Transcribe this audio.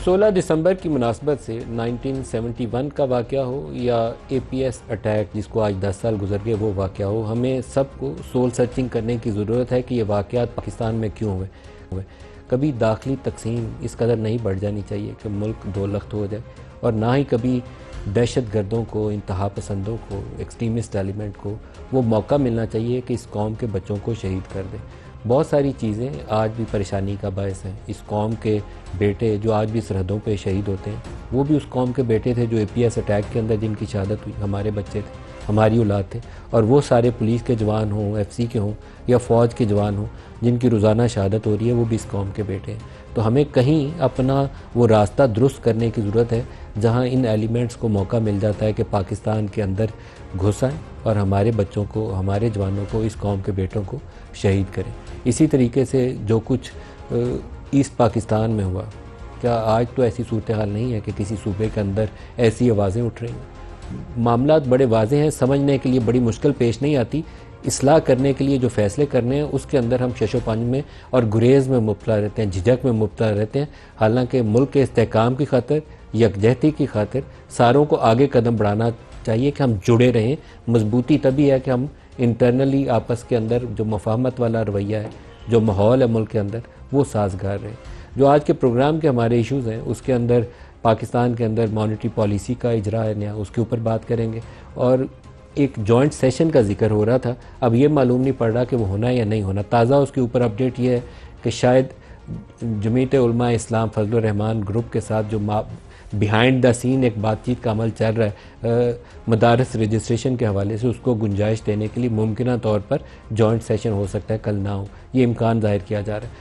16 दिसंबर की मुनासबत से 1971 का वाक़या हो या APS अटैक जिसको आज 10 साल गुजर गए वो वाक़या हो, हमें सबको सोल सर्चिंग करने की ज़रूरत है कि ये वाक़यात पाकिस्तान में क्यों हुए। कभी दाखिली तकसीम इस कदर नहीं बढ़ जानी चाहिए कि मुल्क दो लख्त हो जाए, और ना ही कभी दहशत गर्दों को, इंतहा पसंदों को, एक्सट्रीमिस्ट एलिमेंट को वो मौका मिलना चाहिए कि इस कौम के बच्चों को शहीद कर दें। बहुत सारी चीज़ें आज भी परेशानी का बायस हैं। इस कौम के बेटे जो आज भी सरहदों पे शहीद होते हैं, वो भी उस कौम के बेटे थे जो APS अटैक के अंदर जिनकी शहादत हुई, हमारे बच्चे थे, हमारी औलाद थे। और वो सारे पुलिस के जवान हों, FC के हों या फ़ौज के जवान हों जिनकी रोज़ाना शहादत हो रही है, वो भी इस कौम के बेटे हैं। तो हमें कहीं अपना वो रास्ता दुरुस्त करने की ज़रूरत है जहाँ इन एलिमेंट्स को मौका मिल जाता है कि पाकिस्तान के अंदर घुस आएँ और हमारे बच्चों को, हमारे जवानों को, इस कौम के बेटों को शहीद करें। इसी तरीके से जो कुछ ईस्ट पाकिस्तान में हुआ, क्या आज तो ऐसी सूरत हाल नहीं है कि किसी सूबे के अंदर ऐसी आवाज़ें उठ रही हैं। मामलात बड़े वाज़ेह हैं, समझने के लिए बड़ी मुश्किल पेश नहीं आती। इस्लाह करने के लिए जो फ़ैसले करने हैं उसके अंदर हम शशोपंज में और गुरेज़ में मुब्तला रहते हैं, झिझक में मुब्तला रहते हैं। हालांकि मुल्क के इस्तेहकाम की खातिर, यकजहती की खातिर सारों को आगे कदम बढ़ाना चाहिए कि हम जुड़े रहें। मजबूती तभी है कि हम इंटरनली आपस के अंदर जो मुफाहमत वाला रवैया है, जो माहौल है मुल्क के अंदर, वो साजगार रहे। जो आज के प्रोग्राम के हमारे इश्यूज़ हैं उसके अंदर पाकिस्तान के अंदर मॉनेटरी पॉलिसी का इजरा है नया, उसके ऊपर बात करेंगे। और एक जॉइंट सेशन का जिक्र हो रहा था, अब ये मालूम नहीं पड़ रहा कि वो होना या नहीं होना। ताज़ा उसके ऊपर अपडेट ये है कि शायद जमीयत उलमा इस्लाम फजलुर रहमान ग्रुप के साथ जो बिहाइंड द सीन एक बातचीत का अमल चल रहा है मदारस रजिस्ट्रेशन के हवाले से, उसको गुंजाइश देने के लिए मुमकिन तौर पर जॉइंट सेशन हो सकता है, कल ना हो, ये इम्कान ज़ाहिर किया जा रहा है।